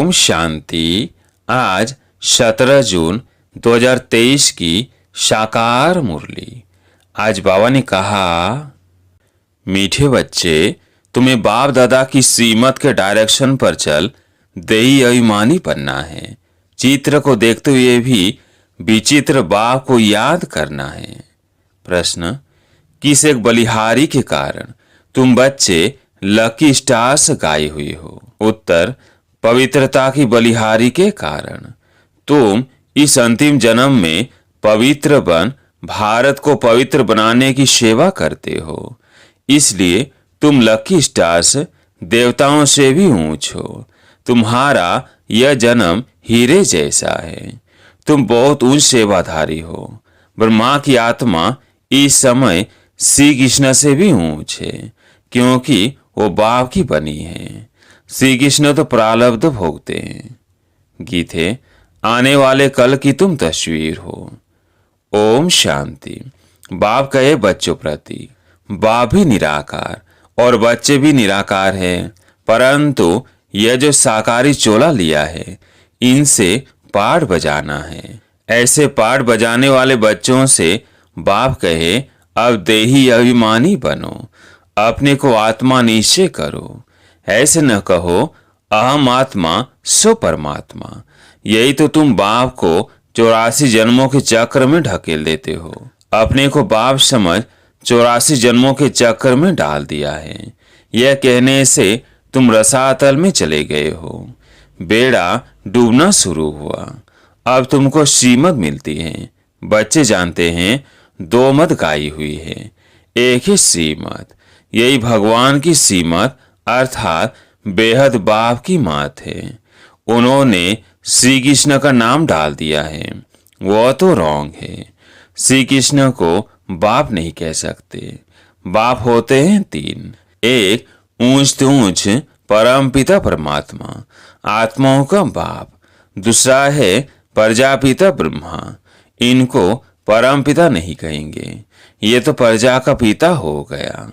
ओम शांति। आज 17 जून 2023 की साकार मुरली। आज बाबा ने कहा, मीठे बच्चे, तुम्हें बाप दादा की श्रीमत के डायरेक्शन पर चल देही अभिमानी बनना है। चित्र को देखते हुए भी विचित्र बाप को याद करना है। प्रश्न, किस एक बलिहारी के कारण तुम बच्चे लकी स्टार्स गाए हुए हो? उत्तर, पवित्रता की बलिहारी के कारण। तुम इस अंतिम जन्म में पवित्र बन भारत को पवित्र बनाने की सेवा करते हो, इसलिए तुम लकी स्टार्स देवताओं से भी ऊंच हो। तुम्हारा यह जन्म हीरे जैसा है। तुम बहुत ऊंच सेवाधारी हो। ब्रह्मा की आत्मा इस समय श्री कृष्ण से भी ऊंच है, क्योंकि वो बाप की बनी है। श्री कृष्ण तो प्रारब्ध भोगते हैं। गीत है, आने वाले कल की तुम तस्वीर हो। ओम शांति। बाप कहे बच्चों प्रति, बाप भी निराकार और बच्चे भी निराकार है, परंतु यह जो साकारी चोला लिया है, इनसे पाठ बजाना है। ऐसे पाठ बजाने वाले बच्चों से बाप कहे, अब देही अभिमानी बनो, अपने को आत्मा निश्चय करो। ऐसे न कहो अहम आत्मा सो परमात्मा। यही तो तुम बाप को 84 जन्मों के चक्र में ढकेल देते हो। अपने को बाप समझ 84 जन्मों के चक्र में डाल दिया है। यह कहने से तुम रसातल में चले गए हो। बेड़ा डूबना शुरू हुआ। अब तुमको श्रीमत मिलती है। बच्चे जानते हैं 2 मत गाई हुई है, एक ही श्रीमत। यही भगवान की श्रीमत अर्थात बेहद बाप की मात है। उन्होंने श्री कृष्ण का नाम डाल दिया है, वो तो रॉन्ग है। श्री कृष्ण को बाप नहीं कह सकते। बाप होते हैं 3। एक ऊंच ऊंच परम पिता परमात्मा, आत्माओं का बाप। दूसरा है प्रजापिता ब्रह्मा। इनको परम पिता नहीं कहेंगे, ये तो प्रजा का पिता हो गया।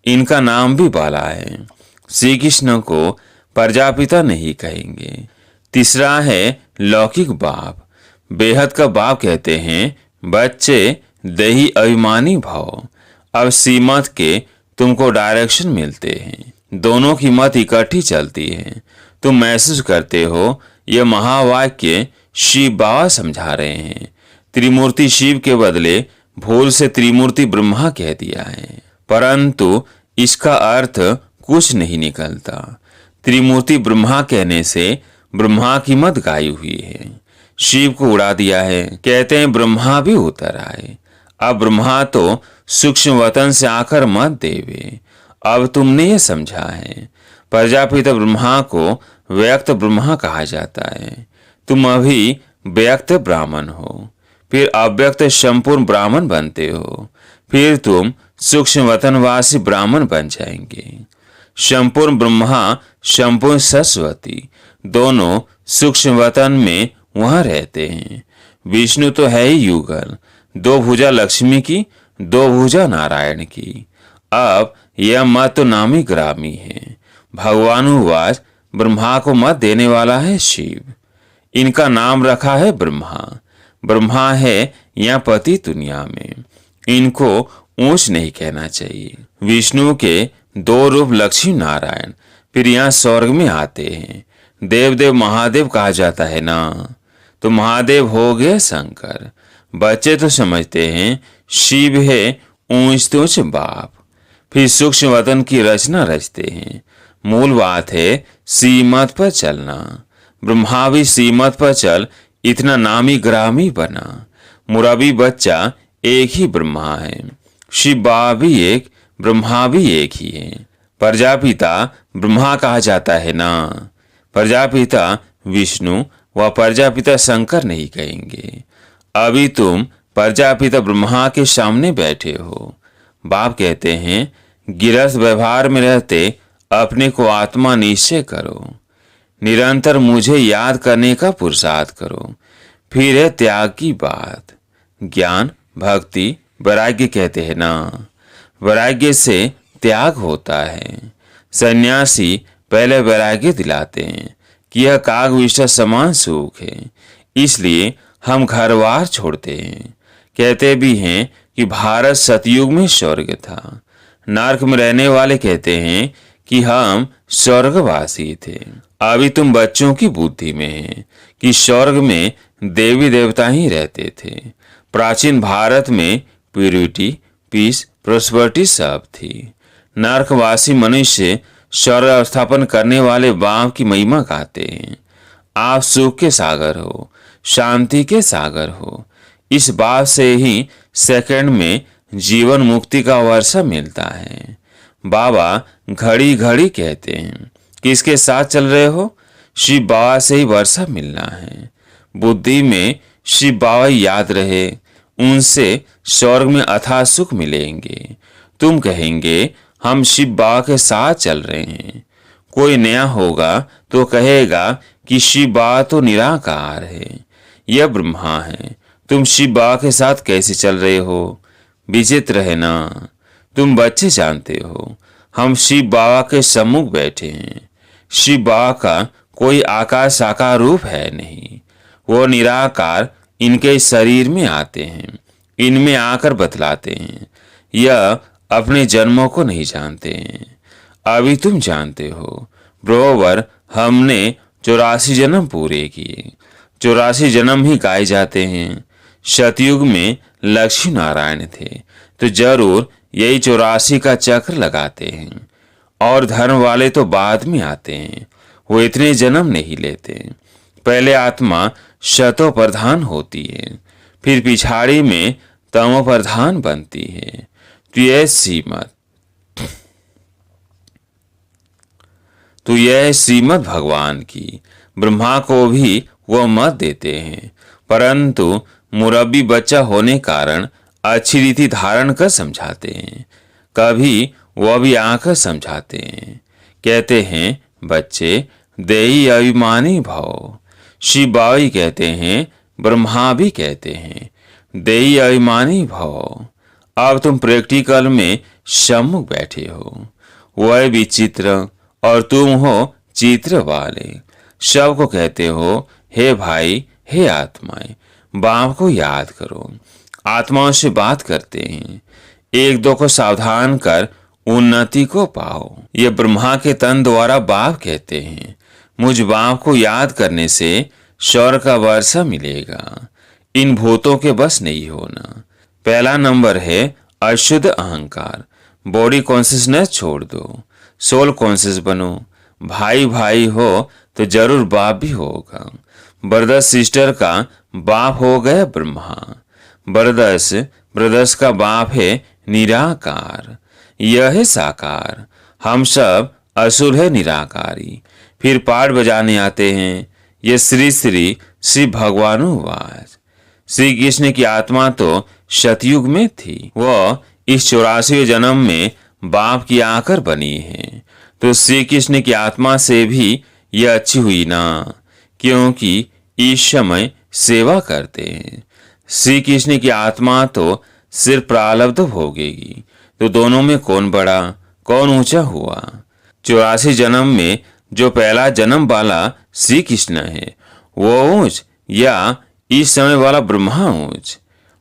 इनका नाम भी बाला है। श्री कृष्ण को प्रजापिता नहीं कहेंगे। तीसरा है लौकिक बाप, बेहद का बाप कहते हैं। बच्चे देही अभिमानी भाव। अब श्रीमत के तुमको डायरेक्शन मिलते हैं। दोनों की मत इकट्ठी चलती है। तुम महसूस करते हो यह महावाक्य शिव बाबा समझा रहे हैं। त्रिमूर्ति शिव के बदले भूल से त्रिमूर्ति ब्रह्मा कह दिया है, परंतु इसका अर्थ कुछ नहीं निकलता। त्रिमूर्ति ब्रह्मा कहने से ब्रह्मा की मत गाई हुई है। शिव को उड़ा दिया है, कहते हैं ब्रह्मा भी उतर आए। अब ब्रह्मा तो सूक्ष्म वतन से आकर मत देवे। अब तुमने ये समझा है। प्रजापिता ब्रह्मा को व्यक्त ब्रह्मा कहा जाता है। तुम अभी व्यक्त ब्राह्मण हो, फिर अव्यक्त संपूर्ण ब्राह्मण बनते हो, फिर तुम सूक्ष्म वतनवासी ब्राह्मण बन जाएंगे। संपूर्ण ब्रह्मा संपूर्ण सरस्वती दोनों सूक्ष्म वतन में वहां रहते हैं। विष्णु तो है ही युगल, 2 भुजा लक्ष्मी की, 2 भुजा नारायण की। अब यह मत तो नामी ग्रामी है। भगवानुवाच, ब्रह्मा को मत देने वाला है शिव। इनका नाम रखा है ब्रह्मा। ब्रह्मा है यहाँ पति दुनिया में। इनको ऊंच नहीं कहना चाहिए। विष्णु के 2 रूप लक्ष्मी नारायण फिर यहाँ स्वर्ग में आते हैं। देवदेव महादेव कहा जाता है ना, तो महादेव हो गए शंकर। बच्चे तो समझते हैं शिव है ऊंच तूच बाप, फिर सूक्ष्म वतन की रचना रचते हैं। मूल बात है श्रीमत पर चलना। ब्रह्मा भी श्रीमत पर चल इतना नामी ग्रामी बना। मुराबी बच्चा एक ही ब्रह्मा है। शिव बाबा भी एक, ब्रह्मा भी एक ही है। प्रजापिता ब्रह्मा कहा जाता है ना, प्रजापिता विष्णु व प्रजापिता शंकर नहीं कहेंगे। अभी तुम प्रजापिता ब्रह्मा के सामने बैठे हो। बाप कहते हैं गृहस्थ व्यवहार में रहते अपने को आत्मा निश्चय करो। निरंतर मुझे याद करने का पुरुषार्थ करो। फिर है त्याग की बात। ज्ञान भक्ति वैराग्य कहते हैं ना, वैराग्य से त्याग होता है। सन्यासी पहले वैराग्य दिलाते हैं कि यह कागविष्ठा समान सुख है, इसलिए हम घरवार छोड़ते हैं। कहते भी हैं कि भारत सतयुग में स्वर्ग था। नरक में रहने वाले कहते हैं कि हम स्वर्गवासी थे। अभी तुम बच्चों की बुद्धि में है कि स्वर्ग में देवी देवता ही रहते थे। प्राचीन भारत में प्यूरिटी, पीस, प्रोस्पेरिटी सब थी। नरकवासी मनुष्य स्वर्ग स्थापन करने वाले बाप की महिमा गाते हैं। आप सुख के सागर हो, शांति के सागर हो। इस बात से ही सेकंड में जीवन मुक्ति का वर्षा मिलता है। बाबा घड़ी घड़ी कहते हैं, किसके साथ चल रहे हो? शिव बाबा से ही वर्षा मिलना है। बुद्धि में शिव बाबा याद रहे, उनसे स्वर्ग में अथाह सुख मिलेंगे। तुम कहेंगे हम शिव बाबा के साथ चल रहे हैं। कोई नया होगा तो कहेगा कि शिव बाबा तो निराकार है, यह ब्रह्मा है। तुम शिव बाबा के साथ कैसे चल रहे हो? विचित्र है ना। तुम बच्चे जानते हो, हम शिव बाबा के सम्मुख बैठे हैं। शिव बाबा का कोई आकार साकार रूप है नहीं, वो निराकार इनके शरीर में आते हैं, इनमें आकर बतलाते हैं। यह अपने जन्मों को नहीं जानते हैं। अभी तुम जानते हो, बरोबर हमने 84 जन्म पूरे किए। 84 जन्म ही गाए जाते हैं। सतयुग में लक्ष्मी नारायण थे तो जरूर यही 84 का चक्र लगाते हैं। और धर्म वाले तो बाद में आते हैं, वो इतने जन्म नहीं लेते। पहले आत्मा शतो प्रधान होती है, फिर पिछाड़ी में तमो प्रधान बनती है। तो यह श्रीमद भगवान की। ब्रह्मा को भी वह मत देते हैं, परंतु मुरब्बी बच्चा होने कारण अच्छी रीति धारण कर समझाते हैं। कभी वह भी आकर समझाते हैं। कहते हैं, बच्चे देही अभिमानी भव। शिव बाबा कहते हैं, ब्रह्मा भी कहते हैं, देही अभिमानी भव। अब तुम प्रैक्टिकल में सम्मुख बैठे हो। वह विचित्र और तुम हो चित्र वाले। सबको कहते हो, हे भाई, हे आत्माएं, बाप को याद करो। आत्माओं से बात करते हैं, एक दो को सावधान कर उन्नति को पाओ। ये ब्रह्मा के तन द्वारा बाप कहते हैं, मुझ बाप को याद करने से स्वर्ग का वर्षा मिलेगा। इन भूतों के बस नहीं होना। पहला नंबर है अशुद्ध अहंकार। बॉडी कॉन्शियसनेस छोड़ दो, सोल कॉन्शियस बनो। भाई भाई हो तो जरूर बाप भी होगा। ब्रदर सिस्टर का बाप हो गया ब्रह्मा। ब्रदर्स का बाप है निराकार, यह है साकार। हम सब असुर है निराकारी। फिर पाठ बजाने आते हैं, ये श्री श्री श्री भगवानुवाच। श्री कृष्ण की आत्मा तो सतयुग में थी, वह इस 84वें जन्म में बाप की आकर बनी है। तो श्री कृष्ण की आत्मा से भी यह अच्छी हुई ना, क्योंकि इस समय सेवा करते हैं। श्री कृष्ण की आत्मा तो सिर्फ प्रारब्ध भोगेगी। तो दोनों में कौन बड़ा, कौन ऊंचा हुआ? 84 जन्म में जो पहला जन्म वाला श्री कृष्ण है, वो ऊंच या इस समय वाला ब्रह्मा ऊंच?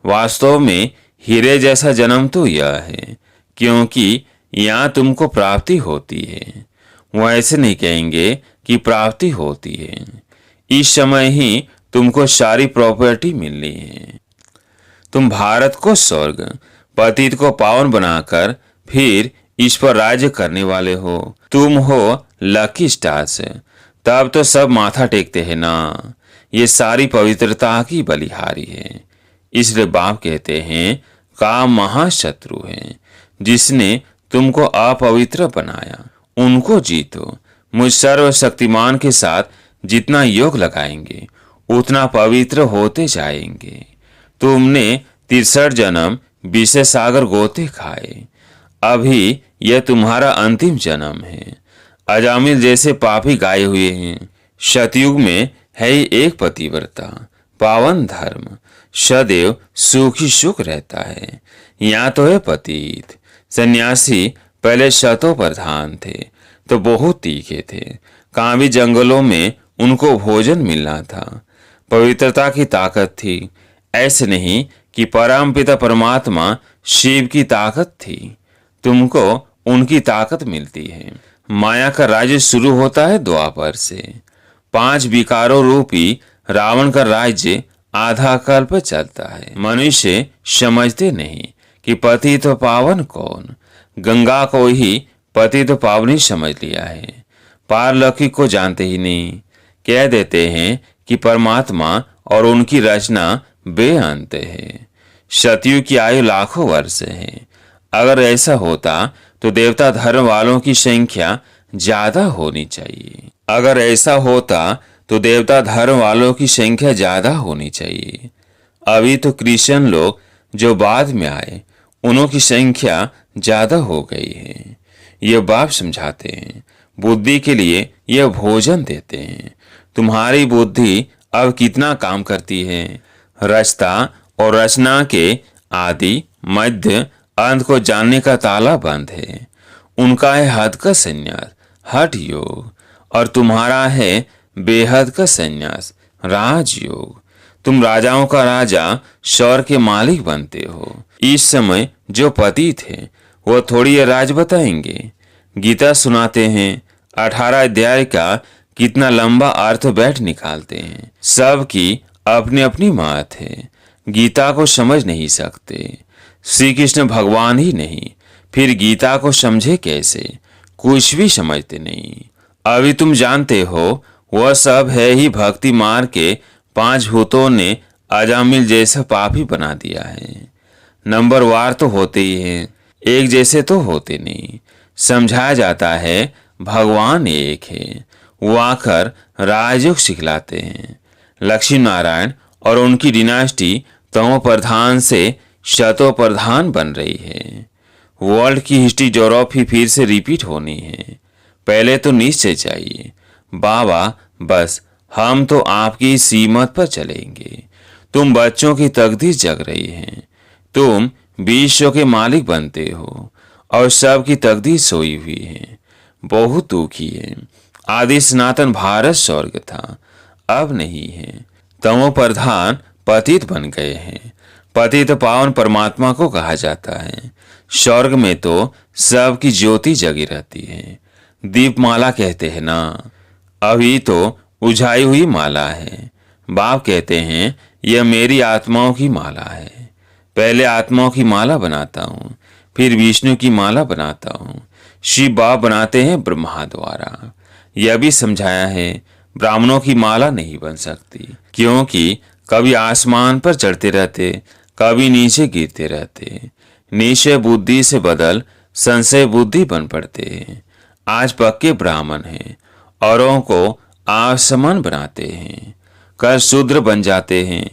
वास्तव में हीरे जैसा जन्म तो यह है, क्योंकि यहाँ तुमको प्राप्ति होती है। वो ऐसे नहीं कहेंगे कि प्राप्ति होती है। इस समय ही तुमको सारी प्रॉपर्टी मिलनी है। तुम भारत को स्वर्ग, पतित को पावन बनाकर फिर इस पर राज्य करने वाले हो। तुम हो लकी स्टार्स, तब तो सब माथा टेकते हैं ना। ये सारी पवित्रता की बलिहारी है। इसलिए बाप कहते हैं, काम महाशत्रु है। जिसने तुमको अपवित्र बनाया, उनको जीतो। मुझ सर्वशक्तिमान के साथ जितना योग लगाएंगे, उतना पवित्र होते जाएंगे। तुमने 63 जन्म विषय सागर गोते खाए। अभी यह तुम्हारा अंतिम जन्म है। अजामिल जैसे पापी गाए हुए हैं। सतयुग में है ही एक पतिव्रता, पावन धर्म, सदैव सुखी सुख रहता है। यहाँ तो है पतित। सन्यासी पहले शतो प्रधान थे तो बहुत तीखे थे। कांवी जंगलों में उनको भोजन मिलना था। पवित्रता की ताकत थी। ऐसे नहीं कि परमपिता परमात्मा शिव की ताकत थी, तुमको उनकी ताकत मिलती है। माया का राज्य शुरू होता है द्वापर से। 5 विकारों रूपी रावण का राज्य आधा कल्प चलता है। मनुष्य समझते नहीं कि पतित पावन कौन। गंगा को ही पतित पावनी समझ लिया है, पारलौकिक को जानते ही नहीं। कह देते हैं कि परमात्मा और उनकी रचना बेअंत है। सतयुग की आयु लाखों वर्ष है। अगर ऐसा होता तो देवता धर्म वालों की संख्या ज्यादा होनी चाहिए। अगर ऐसा होता तो देवता धर्म वालों की संख्या ज्यादा होनी चाहिए। अभी तो क्रिश्चियन लोग जो बाद में आए उनों की संख्या ज्यादा हो गई है। ये बाप समझाते हैं, बुद्धि के लिए यह भोजन देते हैं। तुम्हारी बुद्धि अब कितना काम करती है? रचता और रचना के आदि मध्य अंत को जानने का ताला बंद है। उनका है हद का संन्यास, हठ योग, और तुम्हारा है बेहद का संन्यास, राजयोग। तुम राजाओं का राजा, शौर के मालिक बनते हो। इस समय जो पति थे वो थोड़ी ये राज बताएंगे। गीता सुनाते हैं, 18 अध्याय का कितना लंबा अर्थ बैठ निकालते हैं। सबकी अपनी अपनी बात है, गीता को समझ नहीं सकते। श्री कृष्ण भगवान ही नहीं, फिर गीता को समझे कैसे? कुछ भी समझते नहीं। अभी तुम जानते हो वह सब है ही भक्ति मार के 5 भूतों ने अजामिल जैसा पापी बना दिया है। नंबर वार तो होते ही हैं, एक जैसे तो होते नहीं। समझाया जाता है भगवान एक है। वो आकर राजयोग सिखलाते हैं। लक्ष्मी नारायण और उनकी डिनास्टी तमो प्रधान से शतो प्रधान बन रही है। वर्ल्ड की हिस्ट्री ज्योग्राफी फिर से रिपीट होनी है। पहले तो निश्चय चाहिए, बाबा बस हम तो आपकी सीमत पर चलेंगे। तुम बच्चों की तकदीर जग रही है। तुम विश्व के मालिक बनते हो और सबकी तकदीर सोई हुई है। बहुत दुखी है। आदि सनातन भारत स्वर्ग था, अब नहीं है। तमो प्रधान पतित बन गए हैं। पतित पावन परमात्मा को कहा जाता है। स्वर्ग में तो सबकी ज्योति जगी रहती है। दीपमाला कहते हैं ना, अभी तो उझाई हुई माला है। बाप कहते हैं यह मेरी आत्माओं की माला है। पहले आत्माओं की माला बनाता हूँ, फिर विष्णु की माला बनाता हूँ। शिव बाप बनाते हैं ब्रह्मा द्वारा। यह भी समझाया है ब्राह्मणों की माला नहीं बन सकती, क्योंकि कभी आसमान पर चढ़ते रहते, कभी नीचे गिरते रहते। निश्चय बुद्धि से बदल संशय बुद्धि बन पड़ते हैं। आज पक्के ब्राह्मण हैं, औरों को आसमान बनाते हैं, कल शूद्र बन जाते हैं।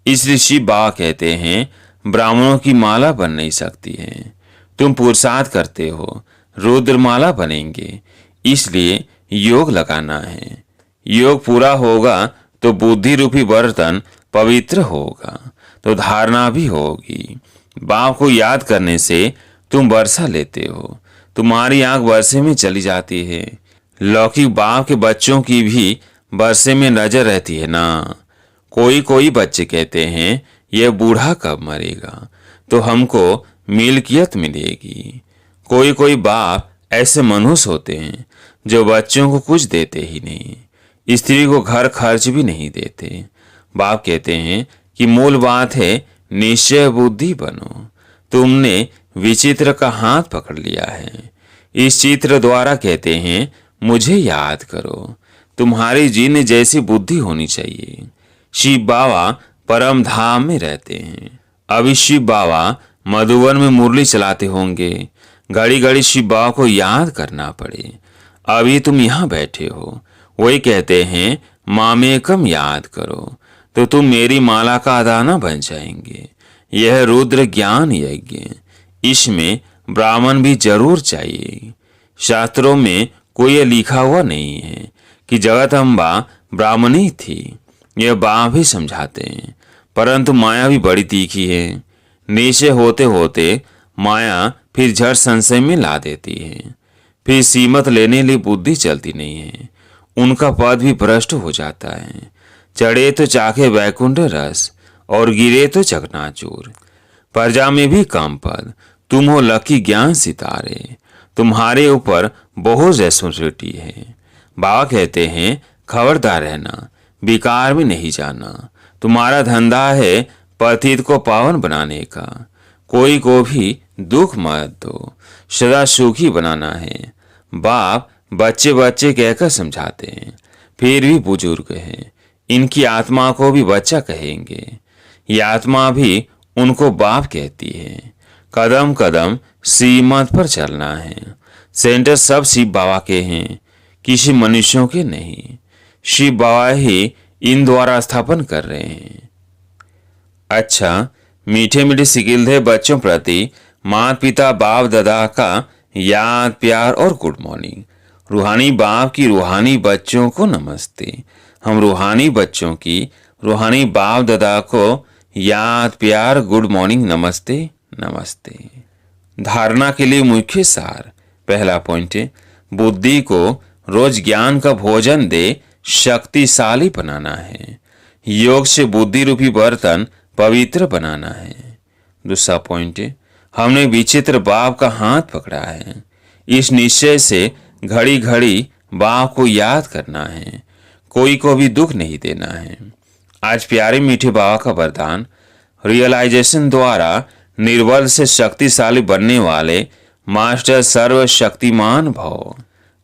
इसलिए शिव बाबा कहते हैं ब्राह्मणों की माला बन नहीं सकती है। तुम पुरुषार्थ करते हो, रुद्रमाला बनेंगे। इसलिए योग लगाना है। योग पूरा होगा तो बुद्धि रूपी बर्तन पवित्र होगा, तो धारणा भी होगी। बाप को याद करने से तुम वर्षा लेते हो, तुम्हारी आंख वर्षे में चली जाती है। लौकिक बाप के बच्चों की भी वर्षे में नजर रहती है ना। कोई कोई बच्चे कहते हैं यह बूढ़ा कब मरेगा तो हमको मिल्कियत मिलेगी। कोई कोई बाप ऐसे मनुष्य होते हैं जो बच्चों को कुछ देते ही नहीं, स्त्री को घर खर्च भी नहीं देते। बाप कहते हैं कि मूल बात है निश्चय बुद्धि बनो। तुमने विचित्र का हाथ पकड़ लिया है। इस चित्र द्वारा कहते हैं मुझे याद करो। तुम्हारी जिन जैसी बुद्धि होनी चाहिए। शिव बाबा परम धाम में रहते हैं। अभी शिव बाबा मधुबन में मुरली चलाते होंगे। घड़ी घड़ी शिव बाबा को याद करना पड़े। अभी तुम यहाँ बैठे हो, वही कहते हैं मामेकम याद करो, तो तुम मेरी माला का अदाना बन जाएंगे। यह रुद्र ज्ञान यज्ञ, इसमें ब्राह्मण भी जरूर चाहिए। शास्त्रों में कोई यह लिखा हुआ नहीं है कि जगदम्बा ब्राह्मणी थी। यह बाप भी समझाते हैं, परंतु माया भी बड़ी तीखी है। निश्चय होते होते माया फिर झट संशय में ला देती है। फिर सीमत लेने लिए बुद्धि चलती नहीं है। उनका पद भी भ्रष्ट हो जाता है। चढ़े तो चाखे वैकुंठ रस और गिरे तो चकनाचूर। प्रजा में भी कम पद, तुम हो लकी ज्ञान सितारे, तुम्हारे ऊपर बहुत रेस्पॉन्सिबिलिटी है। बाबा कहते हैं खबरदार रहना, विकार में नहीं जाना। तुम्हारा धंधा है पतित को पावन बनाने का। कोई को भी दुख मत दो, सदा सुखी बनाना है। बाप बच्चे बच्चे कहकर समझाते हैं, फिर भी बुजुर्ग हैं, इनकी आत्मा को भी बच्चा कहेंगे। ये आत्मा भी उनको बाप कहती है। कदम कदम सीमत पर चलना है। सेंटर सब शिव बाबा के हैं, किसी मनुष्यों के नहीं। शिव बाबा ही इन द्वारा स्थापन कर रहे हैं। अच्छा, मीठे मीठे सिकिलधे बच्चों प्रति माता पिता बाप दादा का याद प्यार और गुड मॉर्निंग। रूहानी बाप की रूहानी बच्चों को नमस्ते। हम रूहानी बच्चों की रूहानी बाप दादा को याद प्यार गुड मॉर्निंग नमस्ते नमस्ते। धारणा के लिए मुख्य सार। पहला पॉइंट है, बुद्धि को रोज ज्ञान का भोजन दे शक्तिशाली बनाना है। योग से बुद्धि रूपी बर्तन पवित्र बनाना है। दूसरा पॉइंट है, हमने विचित्र बाप का हाथ पकड़ा है। इस निश्चय से घड़ी घड़ी बाप को याद करना है, कोई को भी दुख नहीं देना है। आज प्यारे मीठे बाबा का वरदान, रियलाइजेशन द्वारा निर्बल से शक्तिशाली बनने वाले मास्टर सर्वशक्तिमान भव।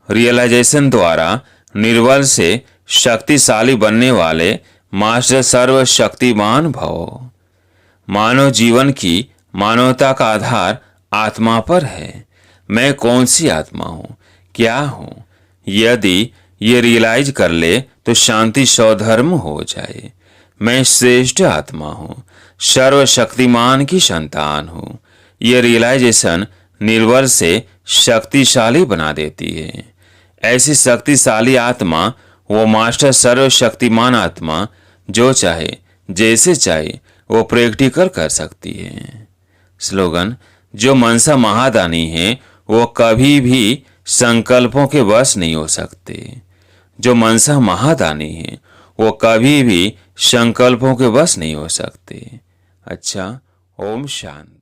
रियलाइजेशन द्वारा निर्बल से शक्तिशाली बनने वाले मास्टर सर्वशक्तिमान भव। मानव जीवन की मानवता का आधार आत्मा पर है। मैं कौन सी आत्मा हूँ, क्या हूँ? यदि ये रियलाइज कर ले तो शांति स्वधर्म हो जाए। मैं श्रेष्ठ आत्मा हूँ, सर्वशक्तिमान की संतान हूँ। ये रियलाइजेशन निर्बल से शक्तिशाली बना देती है। ऐसी शक्तिशाली आत्मा वो मास्टर सर्वशक्तिमान आत्मा जो चाहे जैसे चाहे वो प्रैक्टिकल कर सकती है। स्लोगन, जो मनसा महादानी है वो कभी भी संकल्पों के वश नहीं हो सकते। जो मनसा महादानी है वो कभी भी संकल्पों के वश नहीं हो सकते। अच्छा, ओम शांति।